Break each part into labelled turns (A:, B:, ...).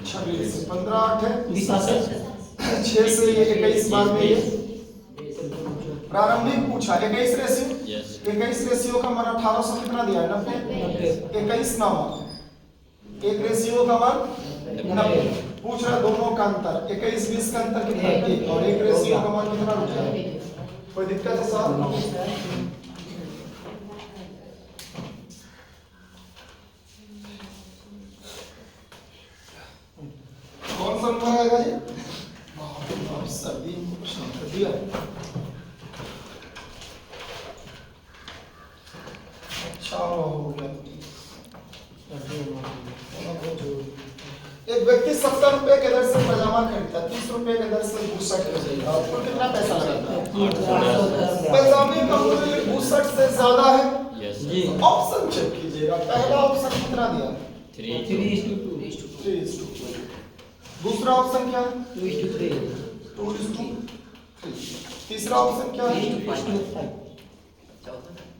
A: 26 15 8 है 6 से ये 21 बाद में ये प्रारंभिक पूछा 21 रेशियो 21 रेशियो का मान 1800 कितना दिया है 90 21 ना मान 1 रेशियो का मान 90 पूछ रहा दोनों का अंतर 21 20 का अंतर कितना है 1 और 1 रेशियो का मान कितना रुक जाए कोई दिक्कत है साहब कौन सा नंबर आएगा जी सर्दी शांत दिया अच्छा हो गया एक व्यक्ति 70 रुपए के दर से पजामा खरीदता है 30 रुपए के दर से बूट-शर्ट खरीदेगा आपको कितना पैसा लगता है पजामे का मूल्य बूट-शर्ट से ज्यादा है जी ऑप्शन चेक कीजिएगा पहला ऑप्शन कितना दिया 3:2 दूसरा ऑप्शन क्या है 2:3 तीसरा ऑप्शन क्या है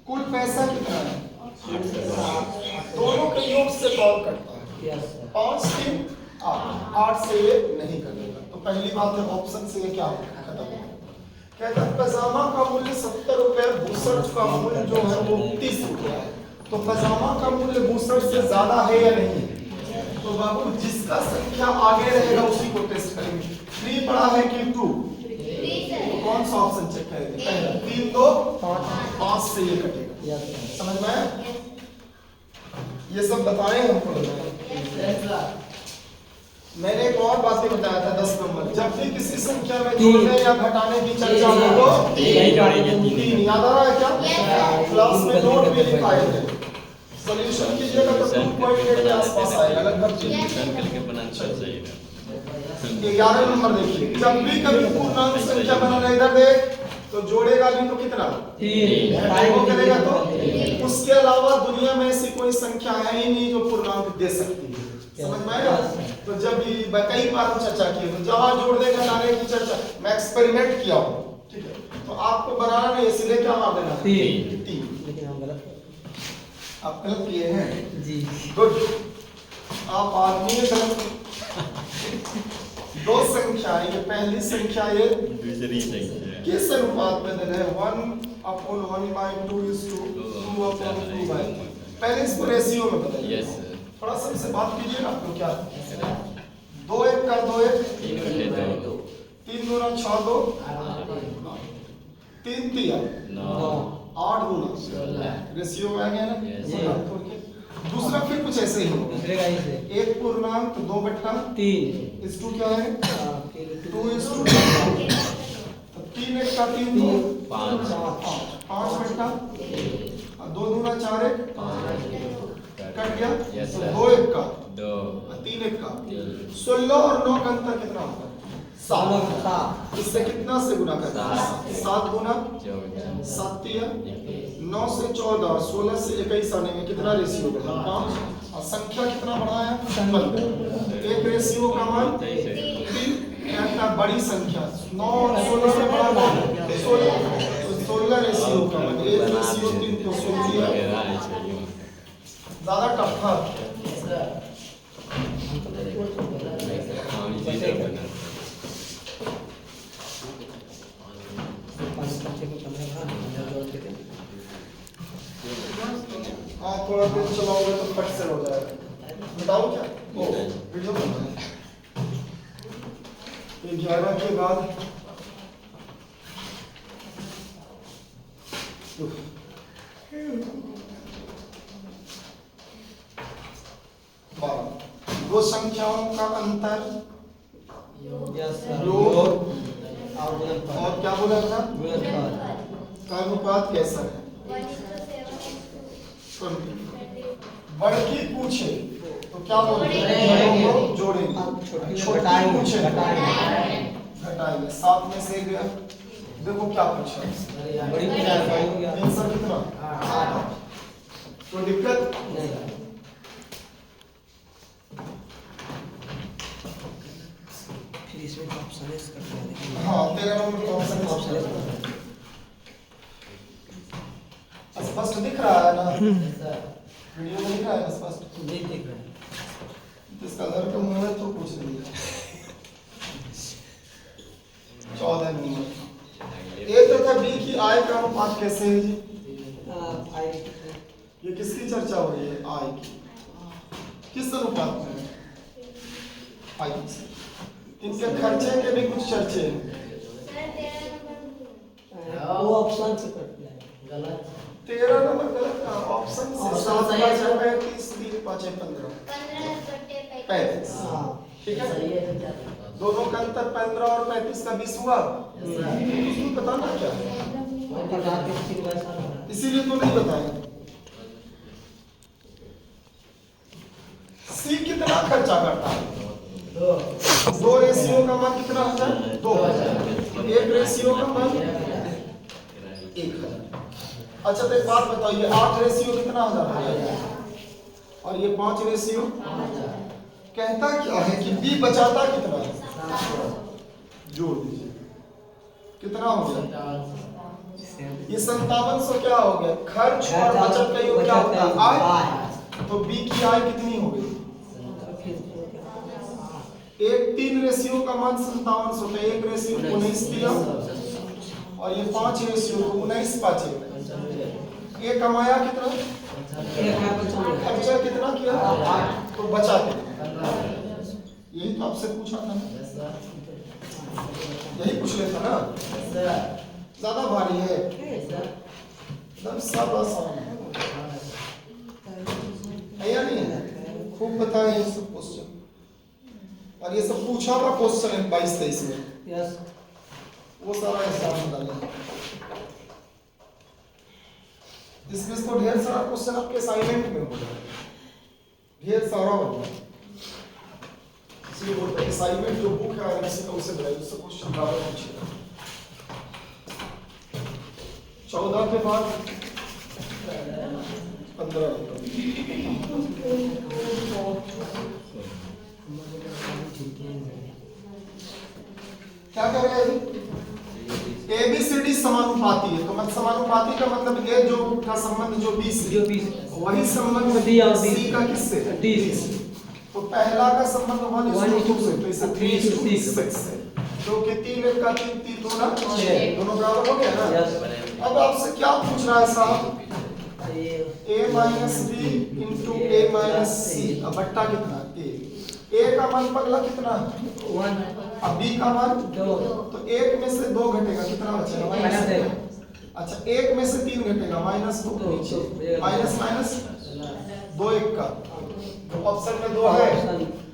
A: कुल पैसा कितना है दोनों के योग से कॉल करता है 5 3 8 से ये नहीं करेगा तो पहली बात है ऑप्शन से ये क्या खत्म हो कहता है पजामा का मूल्य 70 रुपए बूट-शर्ट का मूल्य जो है वो 30 रुपया है तो पजामा का मूल्य बूट-शर्ट से ज्यादा है या नहीं तो बाबू जिसका संख्या आगे रहेगा उसी को टेस्ट करेंगे 3 बड़ा है कि 2 तो कौन सा ऑप्शन चेक करेंगे पहला 3 2 5 से ये कटेगा समझ में आया ये सब बताए हमको मैंने एक और बात बताया था 10 नंबर जब भी किसी संख्या में जोड़ने या घटाने की चर्चा हो तो 3 याद आ रहा है क्या क्लास में नोट भी लिखाए थे सॉल्यूशन कीजिएगा तो 2.8 के आसपास आएगा लगभग
B: सॉल्यूशन करके बनाना चाहिए
A: 11 नंबर देखिए जब भी कभी पूर्णांक संख्या बनाना इधर देख तो जोड़ेगा भी तो कितना 3 करेगा तो उसके अलावा दुनिया में ऐसी कोई संख्या है ही नहीं जो पूर्णांक दे सकती है समझ में आया तो जब भी कई बार हम चर्चा की तो जहां जोड़ दे घटाने की चर्चा मैं एक्सपेरिमेंट किया हूं ठीक है तो आपको बनाना नहीं इसलिए क्या मार देना 3
C: लेकिन हम गलत
A: आप गलत किए हैं
C: जी
A: गुड आप आदमी ने गलत दो संख्या ये पहली संख्या ये
B: दूसरी संख्या
A: किस अनुपात में दे रहे हैं 1/1/2:2 पहले इसको रेशियो में बताइए
B: यस
A: थोड़ा सा इससे बात कीजिए ना आपको क्या 2 1 का 2 1 3 गुना 6 2 3 3
B: 9
A: 8 गुना रेशियो में आ गया ना दूसरा फिर कुछ ऐसे ही होगा एक पूर्णांक 2/3 इस टू क्या है 2:2 तो 3 1 का 3 2 5 बटा 2 दूना 4 1 कट गया
B: Yes,
A: तो
B: sir.
A: 2 1 का
B: 2
A: 3 1 का 16 और 9 का अंतर कितना होता है 7 इससे कितना से गुना करते हैं 7 गुना 7 9 से 14 16 से 21 आने में कितना रेशियो बढ़ा 5 और संख्या कितना बढ़ा है एक रेशियो का मान 3 क्या बड़ी संख्या 9 और 16 में बढ़ा 16 रेशियो का मान एक रेशियो 3 तो 16 ज्यादा टफ था हाँ थोड़ा देर चलाओगे तो फट से हो जाएगा बताओ क्या ओ वीडियो बनाना है 11 के बाद दो संख्याओं का अंतर योग और क्या बोला था का अनुपात कैसा है बड़ की पूछे तो क्या बोलेंगे जोड़ेंगे छोटी पूछे घटाएंगे 7 में से गया देखो क्या पूछा आंसर कितना कोई दिक्कत
C: इसमें ऑप्शन है इसका
A: हाँ 13 नंबर का ऑप्शन स्पष्ट दिख रहा है ना वीडियो में दिख रहा है स्पष्ट
C: नहीं दिख रहा है
A: इसका घर का मुंह है तो पूछ रही है। 14 नंबर ए तथा बी की आय का अनुपात कैसे है जी? ये किसकी चर्चा हो रही है? आय की। किस अनुपात में है? आय से। इनके खर्चे के भी कुछ चर्चे हैं।
C: वो ऑप्शन से कट जाए गलत
A: 13 नंबर गलत है। ऑप्शन से 7 5 35 3 5 15 35।
C: हाँ
A: ठीक है,
C: सही है क्या
A: दोनों का अंतर 15 और 35 का 20 हुआ। इसमें बताना क्या है? इसीलिए तो नहीं बताया। सी कितना खर्चा करता है? 2 रेशियो का मान कितना हो जाए? 2000। 1 रेशियो का मान 1000। अच्छा तो एक बात बताओ, ये 8 रेशियो कितना हो जाता है? और ये 5 रेशियो कहता क्या है कि बी बचाता कितना है? जोड़ दीजिए कितना हो गया? ये 5700 क्या हो गया? खर्च और बचत का योग क्या होता है? आय। तो बी की आय कितनी हो गई? एक 3 रेशियो का मान 5700 था। 1 रेशियो 19 दिया और ये 5 रेशियो को 19 पाचे। ये कमाया कितना? खर्चा कितना किया? तो बचा कितना? यही तो आपसे पूछा था ना, यही पूछ लेता ना। ज्यादा भारी है एकदम, सब आसान है या नहीं है? खूब बताए ये सब क्वेश्चन, और ये सब पूछा हुआ क्वेश्चन है 22-23 में।
C: यस
A: वो सारा एग्जाम में डाला। इसमें तो ढेर सारा क्वेश्चन आपके असाइनमेंट में होगा, ढेर सारा होगा। इसलिए बोलते हैं असाइनमेंट जो बुक है किसी का उसे बनाइए, उससे क्वेश्चन ज्यादा पूछेगा। 14 के बाद 15 क्या कह रहे हैं? ABCD समानुपाती है। तो मतलब समानुपाती का मतलब ये जो का संबंध जो 20 है, वही संबंध
C: D और D
A: C का किससे?
C: D
A: तो पहला का संबंध 1:2 से, तो इसे 3:6 है। जो कि 3 1 का 3 3 2 ना 6, दोनों बराबर हो गया ना। अब आपसे क्या पूछ रहा है साहब? A minus B into A minus C। अब बट्टा कितना? A का मान पगला कितना?
C: 1
A: अब B का मान
C: 2
A: तो 1 में से 2 घटेगा, कितना बचेगा?
C: माइनस 1।
A: अच्छा 1 में से 3 घटेगा, -2 नीचे, माइनस माइनस 2 1 का। तो ऑप्शन में 2 है,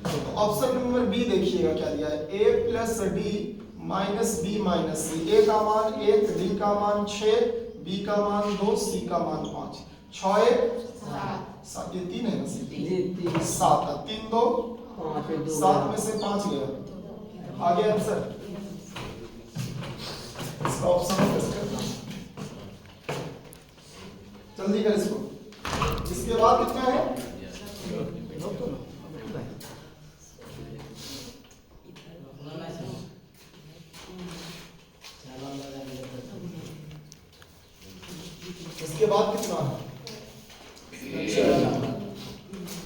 A: तो ऑप्शन नंबर बी देखिएगा क्या दिया है? A plus D minus B minus C। A का मान 1, D का मान 6, B का मान 2, C का मान 5। 6 1 7, ये 3 है ना? 7 3 2 7 में से 5 गया, आगे आंसर। इसका ऑप्शन प्रेस करना, जल्दी कर इसको। इसके बाद कितना है? इसके बाद कितना है?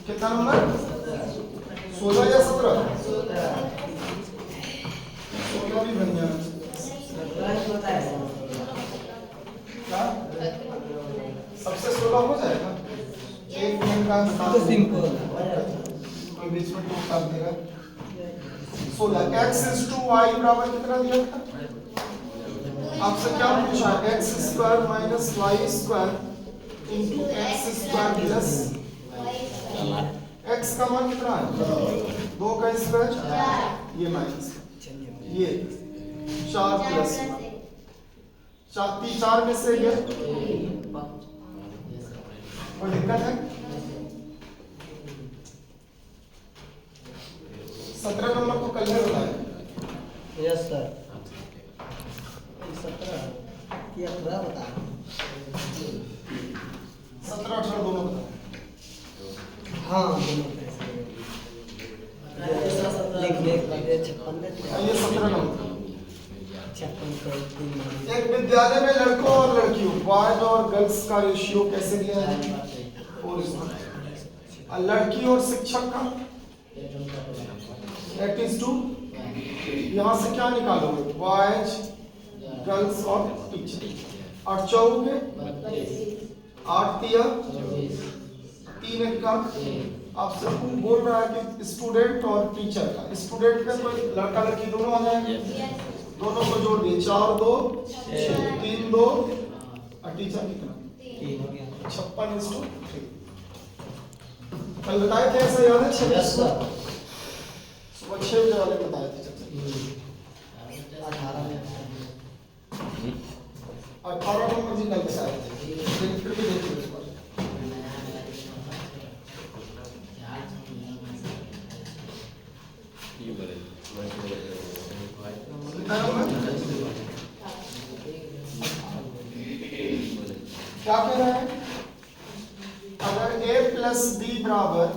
A: कितना नंबर? 16 या 17? 16 भी बन गया। क्या सबसे 16 हो जाएगा? एक मिनट का बता दो,
C: सिंपल
A: बीच में टू कर देगा। 16 x is to y बराबर कितना दिया था? आपसे क्या पूछा? x square minus y square into x square plus x का मान कितना है? 2 का स्क्वायर, ये माइनस, ये 4 प्लस 4 में से ये कोई दिक्कत है? 17 नंबर को कल बताया।
C: यस सर 17 ये 18 बता
A: 17 18 दोनों बताया।
C: हाँ दोनों लिख ले 56 में
A: ये 17 नंबर।
C: 56
A: एक विद्यालय में लड़कों और लड़कियों, बॉयज और गर्ल्स का रेशियो कैसे दिया है? और लड़की और शिक्षक का दैट इज टू, यहाँ से क्या निकालोगे, बॉयज गर्ल्स और टीचर, और चौके 8 तिया 3 एक का। आपसे बोल रहा है कि स्टूडेंट और टीचर का, स्टूडेंट का कोई लड़का लड़की दोनों आ जाएंगे, दोनों को जोड़ दिए 4 2 3 2, और टीचर कितना 56:3। कल बताए थे ऐसा याद है?
C: Yes sir.
A: सुबह 6 बजे वाले बताए थे चर्चा। 18 नंबर जी कल बताए थे, लेकिन फिर भी देखिए इस बार क्या कह रहा है, अगर a प्लस b बराबर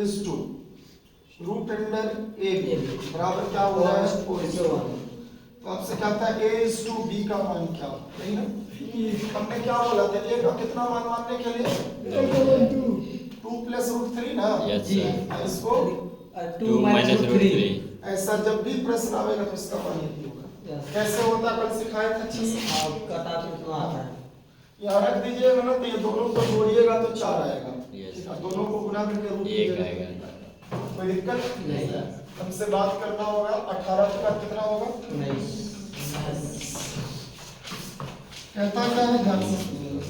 A: इज टू रूट अंडर ए बराबर क्या हो रहा है 4:1, तो आपसे क्या था a इज टू b का मान क्या हो, नहीं ना? हमने क्या बोला था, a का कितना मान मानने के लिए 2 प्लस रूट 3 ना।
B: Yes, sir.
A: इसको
B: 2 minus root 3.
A: ऐसा जब भी प्रश्न आवेगा तो इसका मान यही होगा। कैसे होता कल सिखाए थे अच्छे से। यहाँ रख दीजिएगा ना, तो ये दोनों को जोड़िएगा तो 4 आएगा।
B: Yes.
A: ठीक है, दोनों को गुना करके रूट
B: 1 आएगा।
A: कोई दिक्कत
C: नहीं।
A: हमसे बात करना होगा। 18 के बाद कितना होगा? कहता क्या है, ध्यान से सुनिएगा।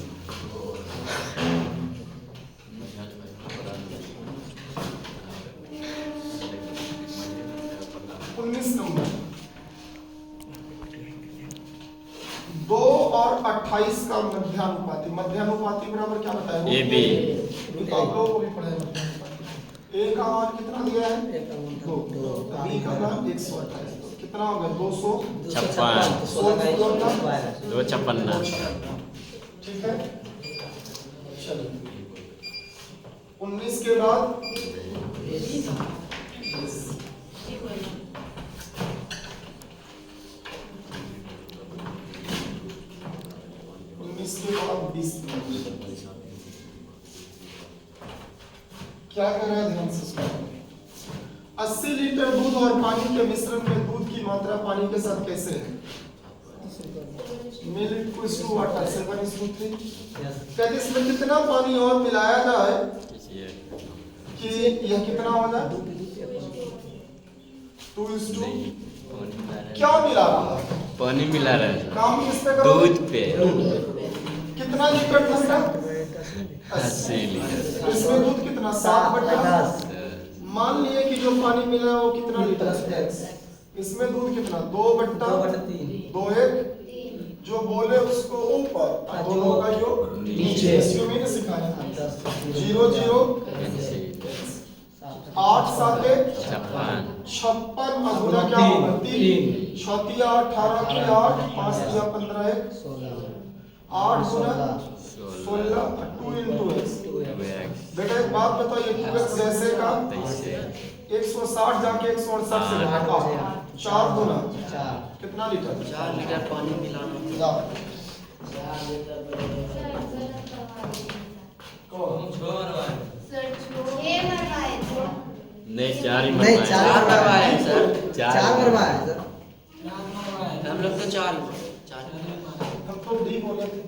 A: 19 नंबर 2 और 28 का मध्यानुपाती। मध्यानुपाती बराबर क्या बताया?
B: AB।
A: तो आप लोगों को भी पढ़ा है मध्यानुपाती। A का मान कितना दिया है? 2। B का मान 128। तो कितना होगा?
B: 56।
A: 256। ठीक है, चलिए 19 के बाद 20 क्या कर रहा है, ध्यान से सुनो। 80 लीटर दूध और पानी के मिश्रण में दूध की मात्रा पानी के साथ कैसे है? Milk equals to water 7:3। कहते इसमें कितना पानी और मिलाया जाए कि यह कितना हो जाए? 2:2। क्या मिला रहा है?
B: पानी मिला रहा है
A: काम किस पे करोगे?
B: दूध पे।
A: कितना लीटर था बेटा?
B: 80 लीटर।
A: इसमें दूध कितना? 7/10। मान लिए कि जो पानी मिला है वो कितना लीटर है? इसमें दूध कितना? 2/3। 2:1। जो बोले उसको ऊपर और दोनों का योग नीचे। इसको मैंने सिखाया था। 0 0 8 7 56 गुना क्या होगा? 3 6 3 18 के 8 5 3 15 8 गुना 16 2 into x। बेटा एक बात बताओ, ये 2x जैसे का 160 जाके 168 से घटा 4 गुना कितना लीटर?
C: 4 लीटर पानी मिलाना।
B: नहीं 4 ही
C: नहीं, 4
B: मरवाए।
C: मरवाए सर। 4 मरवाए सर। हम लोग तो 4
A: हम तो डी बोले थे।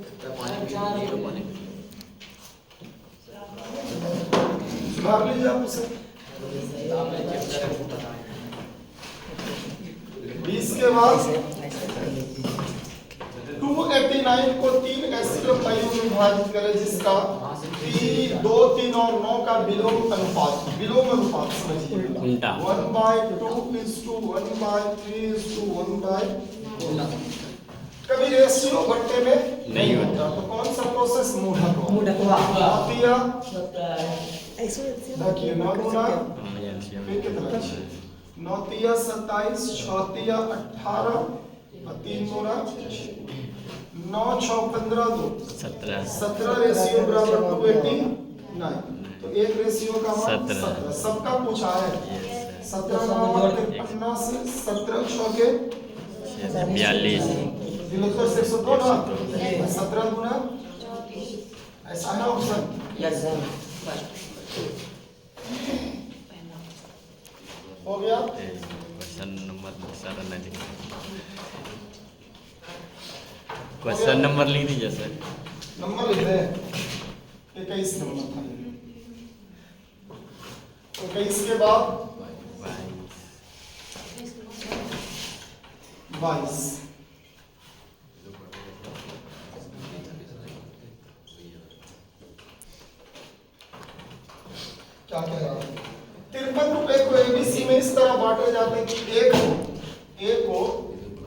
A: सुधार लीजिए आप उसे। 20 के बाद 289 को 3 ऐसी लंबाइयों में विभाजित करें जिसका 2 3 और 9 का विलोम अनुपात समझिए।
B: उल्टा
A: 1/2 is to 1/3 is to 1/4। कभी रेशियो घटने में नहीं होता, तो कौन सा प्रोसेस? मूढ़कवा। नौतिया देखिए 9 गुना फिर कितना? 9 27 6 18 और 3 गुना 9 6 15 2 17 रेशियो बराबर 289। तो एक रेशियो का मान 17। सबका पूछा है। 17 53 से 17 6 के
B: 42
A: से 102 ना। 17 गुना ऐसा है ऑप्शन।
C: Yes sir.
A: हो गया।
B: क्वेश्चन नंबर सारा नहीं लिखा। क्वेश्चन नंबर लिख दीजिए सर।
A: नंबर लिख दे 21 नंबर था। 21 के बाद 22 क्या कह रहा है? 53 रुपए को एबीसी में इस तरह बांटे जाते हैं कि ए को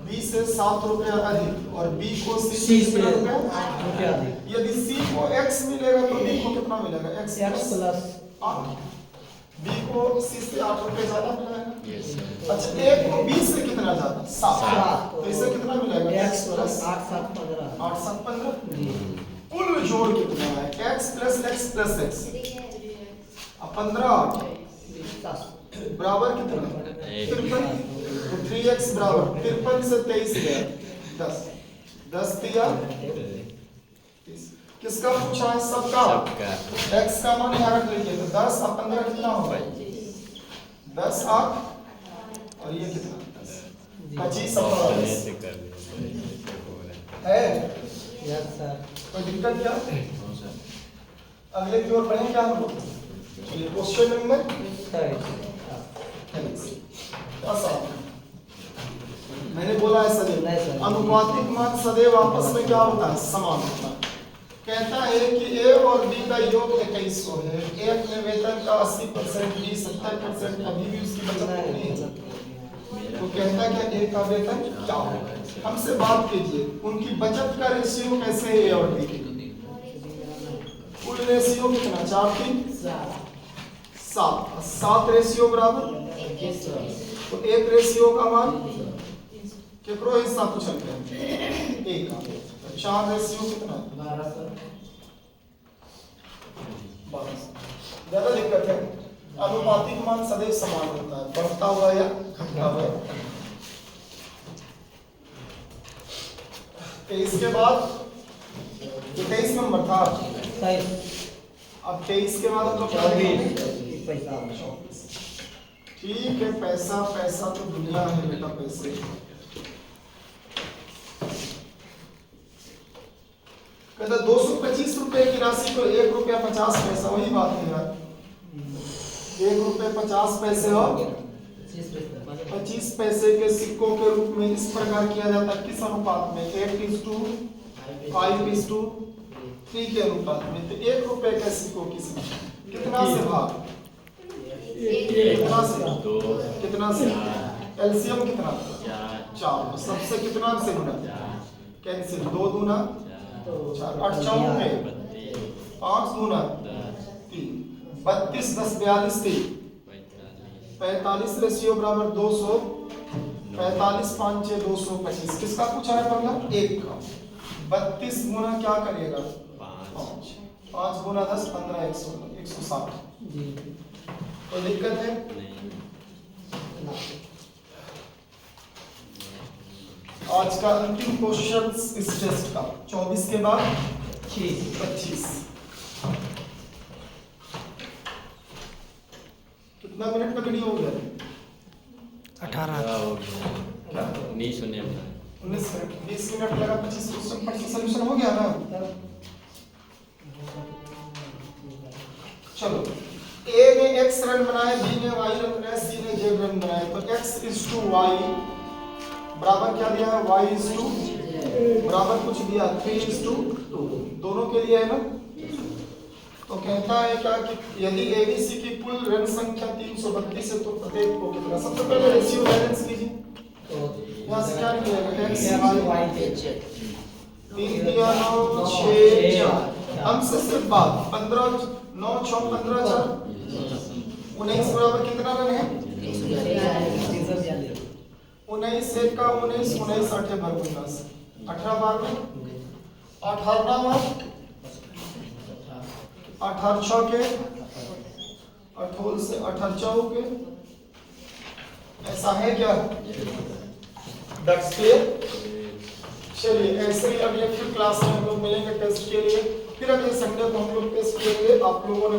A: बी से 7 रुपया अधिक और बी को सी से कितना रुपया अधिक। यदि सी को x मिलेगा तो बी को कितना मिलेगा? x plus 8। बी को सी से 8 रुपये ज्यादा मिलेगा। अच्छा ए को बी से कितना ज्यादा? 7। तो इससे कितना मिलेगा? x plus 8 7 15 8 7 15। कुल जोड़ कितना है? x plus x plus x। अब 15 बराबर कितना? 53। तो 3x बराबर 53 से 23 गया 10। 10 दिया 30। किसका पूछा है? सबका। x का मान यहाँ रख लीजिए। तो 10 और 15 कितना होगा? 10 8 और ये कितना? 25 है। कोई दिक्कत क्या? अगले की ओर बढ़े क्या हम लोग? चलिए क्वेश्चन नंबर 23। आसान। मैंने बोला है सदैव अनुपातिक मान सदैव आपस में क्या होता है? समान होता है। कहता है कि ए और बी का योग 2100 है। ए अपने वेतन का 80%, बी 70%, अभी भी उसकी बचत नहीं है। तो कहता है कि ए का वेतन क्या होगा? हमसे बात कीजिए उनकी बचत का रेशियो कैसे है? ए और बी कुल रेशियो कितना? 4 3 7। 7 रेशियो बराबर तो 1 रेशियो का मान केकरो हिस्सा पूछते हैं 1। 4 रेशियो कितना? 12। ज्यादा दिक्कत है। अनुपातिक मान सदैव समान होता है, बढ़ता हुआ या घटता हुआ। 23 के बाद 23 नंबर था। अब 23 के बाद हम लोग 24। ठीक है। पैसा पैसा तो दुनिया है बेटा। पैसे कहता 225 रुपए की राशि को 1 रुपया 50 पैसा। वही बात है यार। 1 रुपये 50 पैसे और 25 पैसे के सिक्कों के रूप में इस प्रकार किया जाता है। किस अनुपात में? 8:5:3 के अनुपात में। तो 1 रुपये के सिक्कों कितना से भाग? कितना से? कितना से? एलसीएम कितना? 4। सबसे कितना से गुना? कैंसिल। 2 दूना 4 8 4 में 5 दूना 3 32 10 42 3 45 रेशियो बराबर 200। 45 5 6 225। किसका पूछा है? पहला 1 का। 32 गुना क्या करिएगा? 5 5 गुना 10 15 160। कोई दिक्कत है? आज का अंतिम क्वेश्चन इस टेस्ट का 24 के बाद 25। कितना मिनट का वीडियो हो गया?
B: 18 19 मिनट
A: 20 मिनट लगा। 25 क्वेश्चन पर सॉल्यूशन हो गया ना? चलो ए ने x रन बनाए, बी ने y रन बनाए, सी ने z रन बनाए। तो x:y बराबर क्या दिया है? y बराबर कुछ दिया 3:2 दोनों के लिए है ना। तो कहता है क्या कि यदि एबीसी की कुल रन संख्या 332 है तो प्रत्येक को कितना? सबसे पहले रेशियो बैलेंस कीजिए। यहाँ से क्या निकलेगा? x 3 दिया 9 6 4। हम से सिर्फ बात 15 9 6 15 4 19 बराबर कितना रन है? 19 1 का 19 19 8 भर 19 18 बार में 18 बार 18 6 के 18 से 18 4 के। ऐसा है क्या? That's clear. चलिए ऐसे ही अगले फिर क्लास में हम लोग मिलेंगे टेस्ट के लिए। फिर अगले संडे को हम लोग टेस्ट के लिए आप लोगों ने